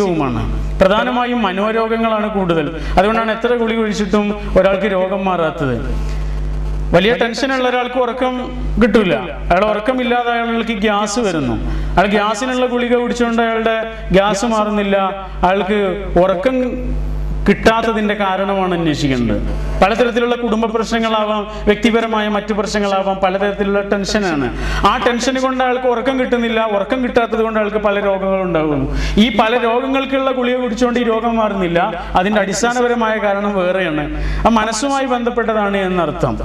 മാണ്. പ്രധാനമായും മനോരോഗങ്ങളാണ് കൂടുതൽ. അതുകൊണ്ടാണ് എത്ര ഗുളിക കഴിച്ചിട്ടും ഒരാൾക്ക് രോഗം മാറാത്തത്. വലിയ ടെൻഷനുള്ള ഒരാൾക്ക് ഉറക്കം കിട്ടൂല. അയാൾ ഉറക്കമില്ലാതെ അയാൾക്ക് ഗ്യാസ് വരുന്നു. അയാൾ ഗ്യാസിനുള്ള ഗുളിക കുടിച്ചുകൊണ്ട് അയാളുടെ ഗ്യാസ് മാറുന്നില്ല. അയാൾക്ക് ഉറക്കം കിട്ടാത്തതിന്റെ കാരണമാണ് അന്വേഷിക്കേണ്ടത്. പലതരത്തിലുള്ള കുടുംബ പ്രശ്നങ്ങളാവാം, വ്യക്തിപരമായ മറ്റു പ്രശ്നങ്ങളാവാം, പലതരത്തിലുള്ള ടെൻഷനാണ്. ആ ടെൻഷൻ കൊണ്ട് അയാൾക്ക് ഉറക്കം കിട്ടുന്നില്ല. ഉറക്കം കിട്ടാത്തത് കൊണ്ട് അയാൾക്ക് പല രോഗങ്ങളും ഉണ്ടാകുന്നു. ഈ പല രോഗങ്ങൾക്കുള്ള ഗുളിക കുടിച്ചുകൊണ്ട് ഈ രോഗം മാറുന്നില്ല. അതിന്റെ അടിസ്ഥാനപരമായ കാരണം വേറെയാണ്. ആ മനസ്സുമായി ബന്ധപ്പെട്ടതാണ് എന്നർത്ഥം.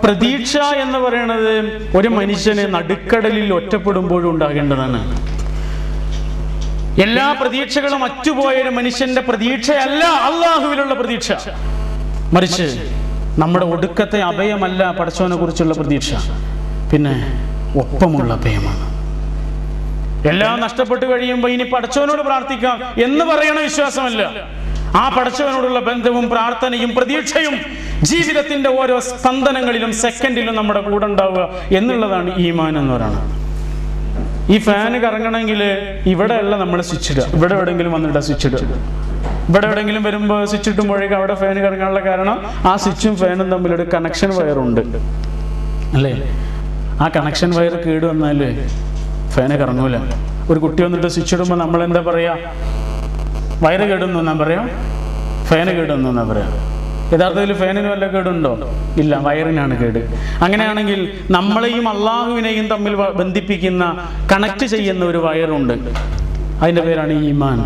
പ്രതീക്ഷ എന്ന് പറയുന്നത് ഒരു മനുഷ്യന് നടുക്കടലിൽ ഒറ്റപ്പെടുമ്പോഴും ഉണ്ടാകേണ്ടതാണ്. എല്ലാ പ്രതീക്ഷകളും അറ്റുപോയ ഒരു മനുഷ്യന്റെ പ്രതീക്ഷയല്ല അള്ളാഹുവിലുള്ള പ്രതീക്ഷ. മറിച്ച് നമ്മുടെ ഒടുക്കത്തെ അഭയമല്ല പടച്ചവനെ കുറിച്ചുള്ള പ്രതീക്ഷ, പിന്നെ ഒപ്പമുള്ള അഭയമാണ്. എല്ലാം നഷ്ടപ്പെട്ടു കഴിയുമ്പോൾ ഇനി പടച്ചവനോട് പ്രാർത്ഥിക്കാം എന്ന് പറയണ വിശ്വാസമല്ല. ആ പടച്ചവനോടുള്ള ബന്ധവും പ്രാർത്ഥനയും പ്രതീക്ഷയും ജീവിതത്തിന്റെ ഓരോ സ്പന്ദനങ്ങളിലും സെക്കൻഡിലും നമ്മുടെ കൂടെ ഉണ്ടാവുക എന്നുള്ളതാണ് ഈമാൻ എന്ന് പറയുന്നത്. ഈ ഫാന് കറങ്ങണമെങ്കിൽ ഇവിടെ അല്ല നമ്മൾ സ്വിച്ച് ഇടുക. ഇവിടെ എവിടെയെങ്കിലും വന്നിട്ട് സ്വിച്ച് ഇടുക. ഇവിടെ എവിടെയെങ്കിലും വരുമ്പോൾ സ്വിച്ച് ഇട്ടുമ്പോഴേക്കും അവിടെ ഫാന് കറങ്ങാനുള്ള കാരണം ആ സ്വിച്ചും ഫാനും തമ്മിലൊരു കണക്ഷൻ വയറുണ്ട് അല്ലേ? ആ കണക്ഷൻ വയർ കേട് വന്നാൽ ഫാന് കറങ്ങൂല. ഒരു കുട്ടി വന്നിട്ട് സ്വിച്ച് ഇടുമ്പോൾ നമ്മൾ എന്താ പറയാ? വയറ് കേടുന്നു എന്നാ പറയാം, ഫാന് കേടുന്നു എന്നാ പറയാം. യഥാർത്ഥത്തിൽ ഫാനിന് വല്ല കേടുണ്ടോ? ഇല്ല, വയറിനാണ് കേട്. അങ്ങനെയാണെങ്കിൽ നമ്മളെയും അള്ളാഹുവിനെയും തമ്മിൽ ബന്ധിപ്പിക്കുന്ന, കണക്ട് ചെയ്യുന്ന ഒരു വയറുണ്ട്. അതിൻ്റെ പേരാണ് ഈമാൻ.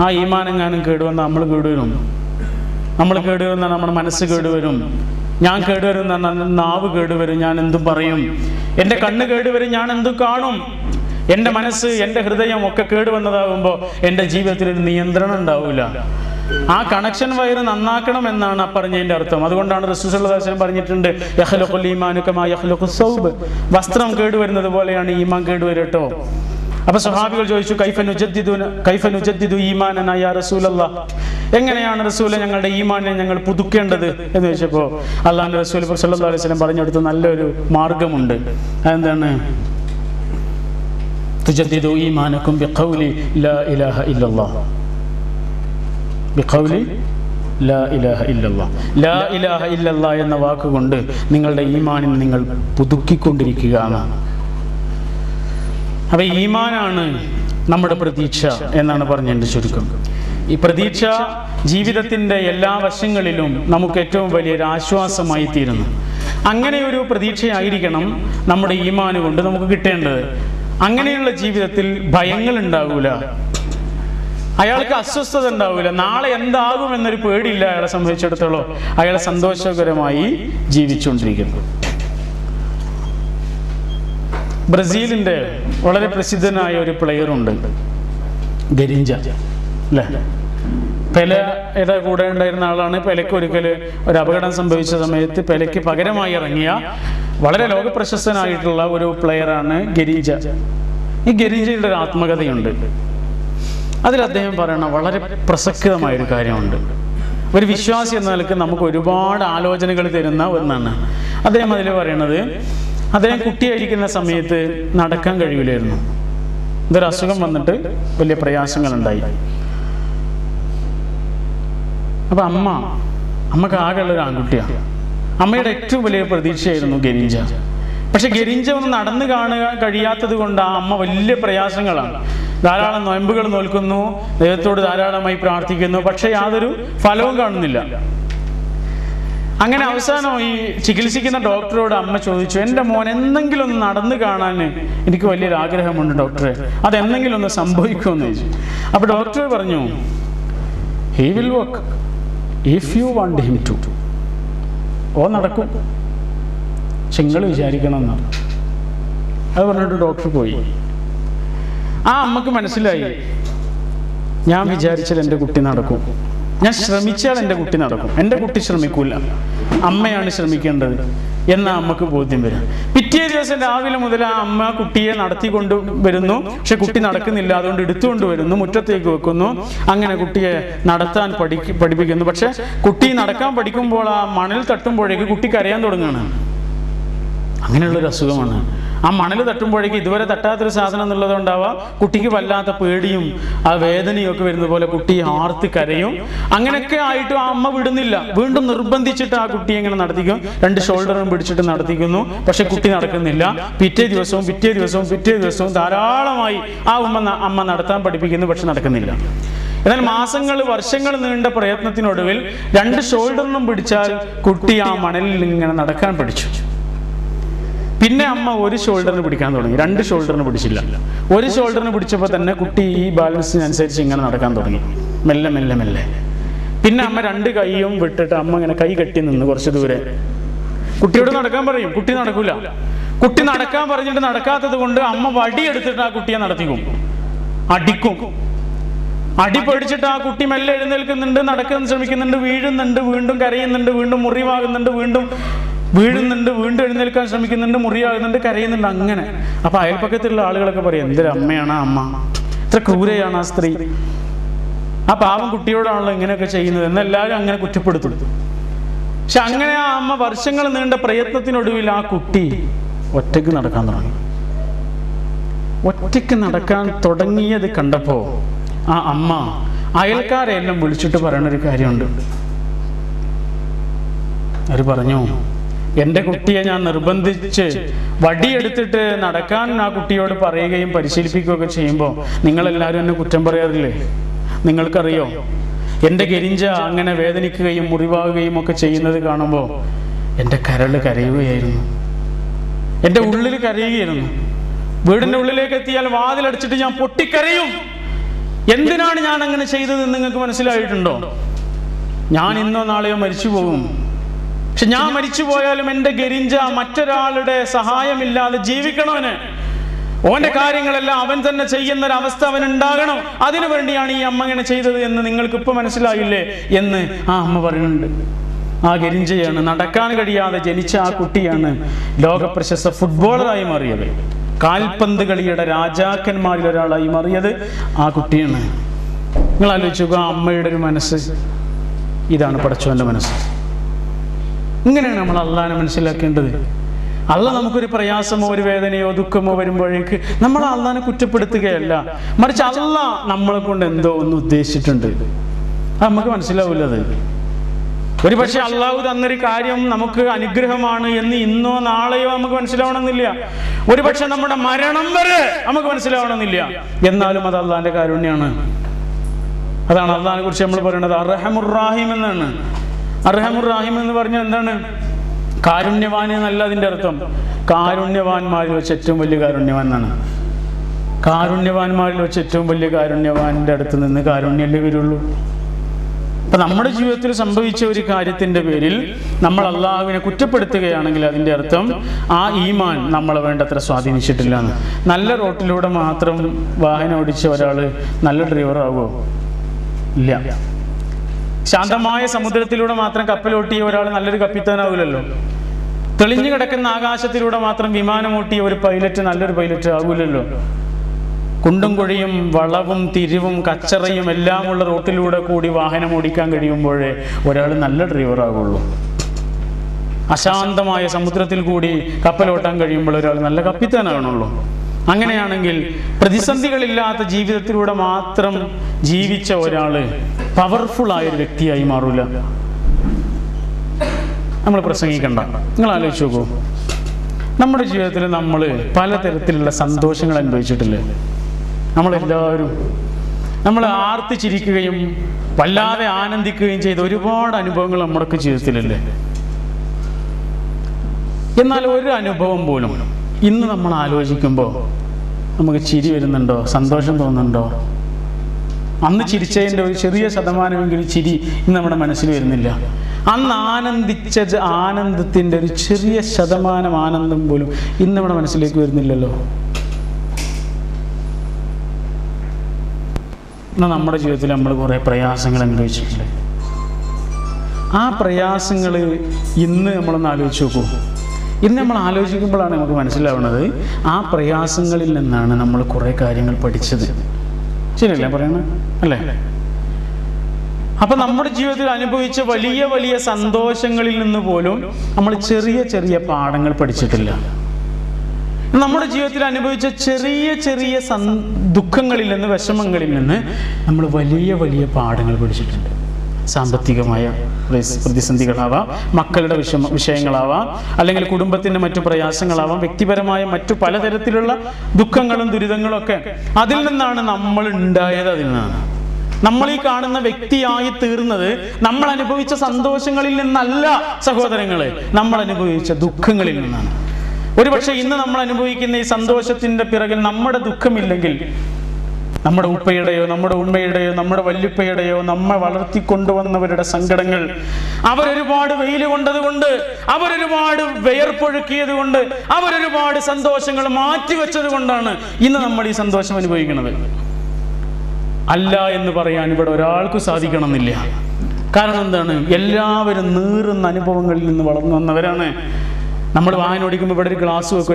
ആ ഈമാൻ എങ്ങാനും കേടുവന്നാൽ നമ്മൾ കേടുവരും. നമ്മൾ കേടുവന്നാൽ നമ്മുടെ മനസ്സ് കേടുവരും. ഞാൻ കേടുവരും എന്ന് പറഞ്ഞാൽ നാവ് കേടുവരും, ഞാൻ എന്തും പറയും. എൻ്റെ കണ്ണ് കേടുവരും, ഞാൻ എന്തും കാണും. എൻ്റെ മനസ്സ്, എൻ്റെ ഹൃദയം ഒക്കെ കേടുവന്നതാകുമ്പോൾ എൻ്റെ ജീവിതത്തിൽ ഒരു നിയന്ത്രണം ഉണ്ടാവില്ല. ആ കണക്ഷൻ വയർ നന്നാക്കണം എന്നാണ് പറഞ്ഞതിന്റെ അർത്ഥം. അതുകൊണ്ടാണ് റസൂൽ സല്ലല്ലാഹു അലൈഹി വസല്ലം പറഞ്ഞിട്ടുണ്ട്, യഖ്ലുഖുൽ ഈമാനു കമാ യഖ്ലുഖുസ് സൗബ്, വസ്ത്രം കേടുവരുന്നത് പോലെയാണ് ഈമാൻ കേടുവരട്ടോ. അപ്പൊ സ്വഹാബികൾ ചോദിച്ചു, കൈഫ നുജദ്ദിദു ഈമാനനാ യാ റസൂലല്ലാഹ്, എങ്ങനെയാണ് റസൂലെ ഞങ്ങളുടെ ഈമാനെ ഞങ്ങൾ പുതുക്കേണ്ടത് എന്ന് ചോദിച്ചപ്പോൾ അല്ലാഹുവിന്റെ റസൂൽ സല്ലല്ലാഹു അലൈഹി വസല്ലം പറഞ്ഞെടുത്ത നല്ലൊരു മാർഗമുണ്ട്. അതെന്താണ്? തുജദ്ദിദു ഈമാനകും ബിഖൗലി ലാ ഇലാഹ ഇല്ലല്ലാഹ്, ബിഖൗലി ലാ ഇലാഹ ഇല്ലല്ലാഹ്. ലാ ഇലാഹ ഇല്ലല്ലാഹ് എന്ന വാക്കുകൊണ്ട് നിങ്ങളുടെ ഈമാനിൽ നിങ്ങൾ പുതുക്കിക്കൊണ്ടിരിക്കുക എന്നാണ്. അപ്പൊ ഈമാനാണ് നമ്മുടെ പ്രതീക്ഷ എന്നാണ് പറഞ്ഞതിന്റെ ചുരുക്കം. ഈ പ്രതീക്ഷ ജീവിതത്തിന്റെ എല്ലാ വശങ്ങളിലും നമുക്ക് ഏറ്റവും വലിയൊരു ആശ്വാസമായി തീരുന്നു. അങ്ങനെ ഒരു പ്രതീക്ഷയായിരിക്കണം നമ്മുടെ ഈമാൻ കൊണ്ട് നമുക്ക് കിട്ടേണ്ടത്. അങ്ങനെയുള്ള ജീവിതത്തിൽ ഭയങ്ങൾ ഉണ്ടാവൂല, അയാൾക്ക് അസ്വസ്ഥത ഉണ്ടാവില്ല, നാളെ എന്താകും എന്നൊരു പേടിയില്ല. അയാളെ സംബന്ധിച്ചിടത്തോളം അയാൾ സന്തോഷകരമായി ജീവിച്ചുകൊണ്ടിരിക്കുന്നു. ബ്രസീലിന്റെ വളരെ പ്രസിദ്ധനായ ഒരു പ്ലെയർ ഉണ്ട്, ഗരിഞ്ച അല്ലേ? പെലയുടെ കൂടെ ഉണ്ടായിരുന്ന ആളാണ്. പെലയ്ക്ക് ഒരിക്കൽ ഒരു അപകടം സംഭവിച്ച സമയത്ത് പെലയ്ക്ക് പകരമായി ഇറങ്ങിയ വളരെ ലോകപ്രശസ്തനായിട്ടുള്ള ഒരു പ്ലെയറാണ് ഗരിഞ്ച. ഈ ഗരിഞ്ചയുടെ ഒരു ആത്മകഥയുണ്ട്. അതിൽ അദ്ദേഹം പറയുന്ന വളരെ പ്രസക്തമായൊരു കാര്യമുണ്ട്. ഒരു വിശ്വാസി എന്ന നിലക്ക് നമുക്ക് ഒരുപാട് ആലോചനകൾ തരുന്ന ഒന്നാണ്. അദ്ദേഹം അതിൽ പറയണത്, അദ്ദേഹം കുട്ടിയായിരിക്കുന്ന സമയത്ത് നടക്കാൻ കഴിയില്ലായിരുന്നു. ഇതൊരു അസുഖം വന്നിട്ട് വലിയ പ്രയാസങ്ങളുണ്ടായി. അപ്പൊ അമ്മക്ക് ആകെയുള്ളൊരു ആൺകുട്ടിയാണ്. അമ്മയുടെ ഏറ്റവും വലിയ പ്രതീക്ഷയായിരുന്നു ഗരിഞ്ച. പക്ഷെ ഗരിഞ്ച ഒന്ന് നടന്നു കാണാൻ കഴിയാത്തത് കൊണ്ട് ആ അമ്മ വലിയ പ്രയാസങ്ങളാണ്. ധാരാളം നോയമ്പുകൾ നോൽക്കുന്നു, ദൈവത്തോട് ധാരാളമായി പ്രാർത്ഥിക്കുന്നു, പക്ഷെ യാതൊരു ഫലവും കാണുന്നില്ല. അങ്ങനെ അവസാനം ഈ ചികിത്സിക്കുന്ന ഡോക്ടറോട് അമ്മ ചോദിച്ചു, എൻ്റെ മോൻ എന്തെങ്കിലും ഒന്ന് നടന്നു കാണാൻ എനിക്ക് വലിയൊരു ആഗ്രഹമുണ്ട് ഡോക്ടറെ, അതെന്തെങ്കിലും ഒന്ന് സംഭവിക്കുമെന്ന് ചോദിച്ചു. അപ്പൊ ഡോക്ടർ പറഞ്ഞു, he will work if you want him to. ഓ നടക്കും, പക്ഷെ നിങ്ങൾ വിചാരിക്കണം എന്നാണ്. അത് പറഞ്ഞിട്ട് ഡോക്ടർ പോയി. ആ അമ്മക്ക് മനസ്സിലായി, ഞാൻ വിചാരിച്ചാൽ എൻ്റെ കുട്ടി നടക്കും, ഞാൻ ശ്രമിച്ചാൽ എൻ്റെ കുട്ടി നടക്കും, എൻ്റെ കുട്ടി ശ്രമിക്കൂല, അമ്മയാണ് ശ്രമിക്കേണ്ടത് എന്ന അമ്മക്ക് ബോധ്യം വരും. പിറ്റേ ദിവസം രാവിലെ മുതൽ ആ അമ്മ കുട്ടിയെ നടത്തിക്കൊണ്ട് വരുന്നു. പക്ഷെ കുട്ടി നടക്കുന്നില്ല, അതുകൊണ്ട് എടുത്തുകൊണ്ട് വരുന്നു, മുറ്റത്തേക്ക് വെക്കുന്നു. അങ്ങനെ കുട്ടിയെ നടത്താൻ പഠിപ്പിക്കുന്നു. പക്ഷെ കുട്ടി നടക്കാൻ പഠിക്കുമ്പോൾ ആ മണൽ തട്ടുമ്പോഴേക്ക് കുട്ടി കരയാൻ തുടങ്ങുകയാണ്. അങ്ങനെയുള്ളൊരു അസുഖമാണ്. ആ മണൽ തട്ടുമ്പോഴേക്കും ഇതുവരെ തട്ടാത്തൊരു സാധനം എന്നുള്ളതുകൊണ്ടാവാം കുട്ടിക്ക് വല്ലാത്ത പേടിയും ആ വേദനയും ഒക്കെ വരുന്ന പോലെ കുട്ടി ആർത്ത് കരയും. അങ്ങനെയൊക്കെ ആയിട്ട് ആ അമ്മ വിടുന്നില്ല. വീണ്ടും നിർബന്ധിച്ചിട്ട് ആ കുട്ടിയെ ഇങ്ങനെ നടത്തിക്കും. 2 ഷോൾഡറും പിടിച്ചിട്ട് നടത്തിക്കുന്നു. പക്ഷെ കുട്ടി നടക്കുന്നില്ല. പിറ്റേ ദിവസവും ധാരാളമായി ആ അമ്മ നടത്താൻ പഠിപ്പിക്കുന്നു. പക്ഷെ നടക്കുന്നില്ല. എന്നാൽ മാസങ്ങൾ വർഷങ്ങൾ നീണ്ട പ്രയത്നത്തിനൊടുവിൽ 2 ഷോൾഡറിനും പിടിച്ചാൽ കുട്ടി ആ മണലിൽ ഇങ്ങനെ നടക്കാൻ പഠിച്ചു. പിന്നെ അമ്മ 1 ഷോൾഡറിന് പിടിക്കാൻ തുടങ്ങി. 2 ഷോൾഡറിന് പിടിച്ചില്ല. 1 ഷോൾഡറിന് പിടിച്ചപ്പോൾ തന്നെ കുട്ടി ഈ ബാലൻസിനനുസരിച്ച് ഇങ്ങനെ നടക്കാൻ തുടങ്ങി. മെല്ലെ മെല്ലെ മെല്ലെ. പിന്നെ അമ്മ 2 കൈയും വിട്ടിട്ട് അമ്മ ഇങ്ങനെ കൈ കെട്ടി നിന്ന് കുറച്ച് ദൂരെ. കുട്ടിയോട് നടക്കാൻ പറയും. കുട്ടി നടക്കൂല. കുട്ടി നടക്കാൻ പറഞ്ഞിട്ട് നടക്കാത്തത് കൊണ്ട് അമ്മ വടിയെടുത്തിട്ട് ആ കുട്ടിയെ നടത്തിക്കും, അടിക്കും. അടി പേടിച്ചിട്ട് ആ കുട്ടി മെല്ലെ എഴുന്നേൽക്കുന്നുണ്ട്, നടക്കാൻ ശ്രമിക്കുന്നുണ്ട്, വീഴുന്നുണ്ട്, വീണ്ടും കരയുന്നുണ്ട്, വീണ്ടും മുറിവാകുന്നുണ്ട്, വീണ്ടും വീഴുന്നുണ്ട്, വീണ്ടും എഴുന്നേൽക്കാൻ ശ്രമിക്കുന്നുണ്ട്, മുറിയാകുന്നുണ്ട്, കരയുന്നുണ്ട്. അങ്ങനെ. അപ്പൊ അയൽപ്പക്കത്തുള്ള ആളുകളൊക്കെ പറയും, എന്തൊരു അമ്മയാണ് ആ അമ്മ, ഇത്ര ക്രൂരയാണ് ആ സ്ത്രീ, ആ പാവം കുട്ടിയോടാണല്ലോ ഇങ്ങനെയൊക്കെ ചെയ്യുന്നത് എന്നെല്ലാവരും അങ്ങനെ കുറ്റപ്പെടുത്തും. പക്ഷെ അങ്ങനെ ആ അമ്മ വർഷങ്ങൾ നീണ്ട പ്രയത്നത്തിനൊടുവിൽ ആ കുട്ടി ഒറ്റയ്ക്ക് നടക്കാൻ തുടങ്ങി. ഒറ്റയ്ക്ക് നടക്കാൻ തുടങ്ങിയത് കണ്ടപ്പോ ആ അമ്മ അയൽക്കാരെ എല്ലാം വിളിച്ചിട്ട് പറയണൊരു കാര്യമുണ്ട്. അവർ പറഞ്ഞു, എൻ്റെ കുട്ടിയെ ഞാൻ നിർബന്ധിച്ച് വടിയെടുത്തിട്ട് നടക്കാൻ ആ കുട്ടിയോട് പറയുകയും പരിശീലിപ്പിക്കുകയൊക്കെ ചെയ്യുമ്പോൾ നിങ്ങളെല്ലാവരും എന്നെ കുറ്റം പറയാറില്ലേ? നിങ്ങൾക്കറിയോ, എൻ്റെ ഗരിഞ്ച അങ്ങനെ വേദനിക്കുകയും മുറിവാകുകയും ഒക്കെ ചെയ്യുന്നത് കാണുമ്പോൾ എൻ്റെ കരൾ കരയുകയായിരുന്നു, എൻ്റെ ഉള്ളിൽ കരയുകയായിരുന്നു. വീടിൻ്റെ ഉള്ളിലേക്ക് എത്തിയാൽ വാതിലടച്ചിട്ട് ഞാൻ പൊട്ടിക്കരയും. എന്തിനാണ് ഞാൻ അങ്ങനെ ചെയ്തതെന്ന് നിങ്ങൾക്ക് മനസ്സിലായിട്ടുണ്ടോ? ഞാൻ ഇന്നോ നാളെയോ മരിച്ചു പോകും. പക്ഷെ ഞാൻ മരിച്ചു പോയാലും എൻ്റെ ഗരിഞ്ച മറ്റൊരാളുടെ സഹായമില്ലാതെ ജീവിക്കണവന്, ഓന്റെ കാര്യങ്ങളെല്ലാം അവൻ തന്നെ ചെയ്യുന്നൊരവസ്ഥ അവൻ ഉണ്ടാകണം. അതിനു വേണ്ടിയാണ് ഈ അമ്മ ഇങ്ങനെ ചെയ്തത് എന്ന് നിങ്ങൾക്ക് ഇപ്പൊ മനസ്സിലായില്ലേ എന്ന് ആ അമ്മ പറയുന്നുണ്ട്. ആ ഗരിഞ്ചയാണ്, നടക്കാൻ കഴിയാതെ ജനിച്ച ആ കുട്ടിയാണ് ലോകപ്രശസ്ത ഫുട്ബോളറായി മാറിയത്. കാൽപന്ത് കളിയുടെ രാജാക്കന്മാരിൽ ഒരാളായി മാറിയത് ആ കുട്ടിയാണ്. നിങ്ങൾ ആലോചിക്കുക, ആ അമ്മയുടെ ഒരു മനസ്സ്. ഇതാണ് പടച്ചവന്റെ മനസ്സ്. ഇങ്ങനെയാണ് നമ്മൾ അള്ളാഹനെ മനസ്സിലാക്കേണ്ടത്. അള്ളാഹ് നമുക്കൊരു പ്രയാസമോ ഒരു വേദനയോ ദുഃഖമോ വരുമ്പോഴേക്ക് നമ്മൾ അള്ളാഹനെ കുറ്റപ്പെടുത്തുകയല്ല, മറിച്ച് അള്ളാഹ് നമ്മളെ കൊണ്ട് എന്തോ ഒന്ന് ഉദ്ദേശിച്ചിട്ടുണ്ട്. അത് നമുക്ക് മനസ്സിലാവില്ലത്. ഒരു പക്ഷെ അള്ളാഹു തന്നൊരു കാര്യം നമുക്ക് അനുഗ്രഹമാണ് എന്ന് ഇന്നോ നാളെയോ നമുക്ക് മനസ്സിലാവണമെന്നില്ല. ഒരു പക്ഷെ നമ്മുടെ മരണം വരെ നമുക്ക് മനസ്സിലാവണമെന്നില്ല. എന്നാലും അത് അള്ളാഹിന്റെ കാരുണ്യാണ്. അതാണ് അള്ളാഹിനെ കുറിച്ച് നമ്മൾ പറയുന്നത് അർഹമുർ റഹീം എന്നാണ്. അർഹമുർ റഹീം എന്ന് പറഞ്ഞാൽ എന്താണ്? കാരുണ്യവാൻ എന്നല്ല അതിൻ്റെ അർത്ഥം. കാരുണ്യവാന്മാരിൽ വെച്ച് ഏറ്റവും വലിയ കാരുണ്യവാൻ എന്നാണ്. കാരുണ്യവാന്മാരിൽ വെച്ച് ഏറ്റവും വലിയ കാരുണ്യവാന്റെ അടുത്ത് നിന്ന് കാരുണ്യമല്ലേ വരുള്ളൂ. അപ്പൊ നമ്മുടെ ജീവിതത്തിൽ സംഭവിച്ച ഒരു കാര്യത്തിന്റെ പേരിൽ നമ്മൾ അള്ളാഹുവിനെ കുറ്റപ്പെടുത്തുകയാണെങ്കിൽ അതിന്റെ അർത്ഥം ആ ഈമാൻ നമ്മളെ വേണ്ടത്ര സ്വാധീനിച്ചിട്ടില്ല എന്ന്. നല്ല റോട്ടിലൂടെ മാത്രം വാഹനം ഓടിച്ച ഒരാള് നല്ല ഡ്രൈവർ ആകുമോ? ഇല്ല. ശാന്തമായ സമുദ്രത്തിലൂടെ മാത്രം കപ്പലോട്ടിയ ഒരാൾ നല്ലൊരു കപ്പിത്താനാവില്ലല്ലോ. തെളിഞ്ഞു കിടക്കുന്ന ആകാശത്തിലൂടെ മാത്രം വിമാനമോട്ടിയ ഒരു പൈലറ്റ് നല്ലൊരു പൈലറ്റ് ആകൂലല്ലോ. കുണ്ടും കുഴിയും വളവും തിരിവും കച്ചറയും എല്ലാമുള്ള റോട്ടിലൂടെ കൂടി വാഹനം ഓടിക്കാൻ കഴിയുമ്പോഴേ ഒരാൾ നല്ല ഡ്രൈവർ ആകുള്ളൂ. അശാന്തമായ സമുദ്രത്തിൽ കൂടി കപ്പലോട്ടാൻ കഴിയുമ്പോൾ ഒരാൾ നല്ല കപ്പിത്താനാകണുള്ളൂ. അങ്ങനെയാണെങ്കിൽ പ്രതിസന്ധികളില്ലാത്ത ജീവിതത്തിലൂടെ മാത്രം ജീവിച്ച ഒരാള് പവർഫുൾ ആയൊരു വ്യക്തിയായി മാറൂല. നമ്മൾ പ്രസംഗിക്കണ്ട. നിങ്ങൾ ആലോചിച്ച് നോക്കൂ, നമ്മുടെ ജീവിതത്തിൽ നമ്മൾ പലതരത്തിലുള്ള സന്തോഷങ്ങൾ അനുഭവിച്ചിട്ടില്ലേ? നമ്മളെല്ലാവരും നമ്മൾ ആർത്തിച്ചിരിക്കുകയും വല്ലാതെ ആനന്ദിക്കുകയും ചെയ്ത ഒരുപാട് അനുഭവങ്ങൾ നമ്മുടെ ജീവിതത്തിലല്ലേ? എന്നാൽ ഒരു അനുഭവം പോലും ഇന്ന് നമ്മൾ ആലോചിക്കുമ്പോൾ നമുക്ക് ചിരി വരുന്നുണ്ടോ? സന്തോഷം തോന്നുന്നുണ്ടോ? അന്ന് ചിരിച്ചതിൻ്റെ ഒരു ചെറിയ ശതമാനമെങ്കിലും ചിരി ഇന്ന് നമ്മുടെ മനസ്സിൽ വരുന്നില്ല. അന്ന് ആനന്ദിച്ചത് ആനന്ദത്തിൻ്റെ ഒരു ചെറിയ ശതമാനം ആനന്ദം പോലും ഇന്ന് നമ്മുടെ മനസ്സിലേക്ക് വരുന്നില്ലല്ലോ. എന്നാൽ നമ്മുടെ ജീവിതത്തിൽ നമ്മൾ കുറേ പ്രയാസങ്ങൾ അനുഭവിച്ചിട്ടുണ്ട്. ആ പ്രയാസങ്ങൾ ഇന്ന് നമ്മളൊന്ന് ആലോചിച്ച് നോക്കൂ. ഇന്ന് നമ്മൾ ആലോചിക്കുമ്പോഴാണ് നമുക്ക് മനസ്സിലാവുന്നത് ആ പ്രയാസങ്ങളിൽ നിന്നാണ് നമ്മൾ കുറേ കാര്യങ്ങൾ പഠിച്ചത്. ശരിയല്ലേ പറയണത്? അല്ലേ? അപ്പൊ നമ്മുടെ ജീവിതത്തിൽ അനുഭവിച്ച വലിയ വലിയ സന്തോഷങ്ങളിൽ നിന്ന് പോലും നമ്മൾ ചെറിയ ചെറിയ പാഠങ്ങൾ പഠിച്ചിട്ടില്ല. നമ്മുടെ ജീവിതത്തിൽ അനുഭവിച്ച ചെറിയ ചെറിയ ദുഃഖങ്ങളിൽ നിന്ന്, വിഷമങ്ങളിൽ നിന്ന് നമ്മൾ വലിയ വലിയ പാഠങ്ങൾ പഠിച്ചിട്ടുണ്ട്. സാമ്പത്തികമായ പ്രതിസന്ധികളാവാം, മക്കളുടെ വിഷയങ്ങളാവാം, അല്ലെങ്കിൽ കുടുംബത്തിന്റെ മറ്റു പ്രയാസങ്ങളാവാം, വ്യക്തിപരമായ മറ്റു പലതരത്തിലുള്ള ദുഃഖങ്ങളും ദുരിതങ്ങളും ഒക്കെ അതിൽ നിന്നാണ് നമ്മൾ ഉണ്ടായത്. അതിൽ നിന്നാണ് നമ്മൾ ഈ കാണുന്ന വ്യക്തിയായി തീർന്നത്. നമ്മൾ അനുഭവിച്ച സന്തോഷങ്ങളിൽ നിന്നല്ല സഹോദരങ്ങളെ, നമ്മൾ അനുഭവിച്ച ദുഃഖങ്ങളിൽ നിന്നാണ്. ഒരുപക്ഷെ ഇന്ന് നമ്മൾ അനുഭവിക്കുന്ന ഈ സന്തോഷത്തിന്റെ പിറകിൽ നമ്മുടെ ദുഃഖമില്ലെങ്കിൽ, നമ്മുടെ ഉപ്പയുടെയോ നമ്മുടെ ഉമ്മയുടെയോ നമ്മുടെ വല്യുപ്പയുടെയോ നമ്മെ വളർത്തിക്കൊണ്ടുവന്നവരുടെ സങ്കടങ്ങൾ, അവരൊരുപാട് വെയിൽ കൊണ്ടതുകൊണ്ട്, അവരൊരുപാട് വിയർപ്പൊഴുക്കിയത് കൊണ്ട്, അവരൊരുപാട് സന്തോഷങ്ങൾ മാറ്റിവെച്ചത് കൊണ്ടാണ് ഇന്ന് നമ്മൾ ഈ സന്തോഷം അനുഭവിക്കുന്നത്. അല്ല എന്ന് പറയാൻ ഇവിടെ ഒരാൾക്കും സാധിക്കണമെന്നില്ല. കാരണം എന്താണ്? എല്ലാവരും നീറുന്ന അനുഭവങ്ങളിൽ നിന്ന് വളർന്നു വന്നവരാണ്. നമ്മൾ വാഹനം ഓടിക്കുമ്പോൾ ഇവിടെ ഒരു ഗ്ലാസ് വെക്കും,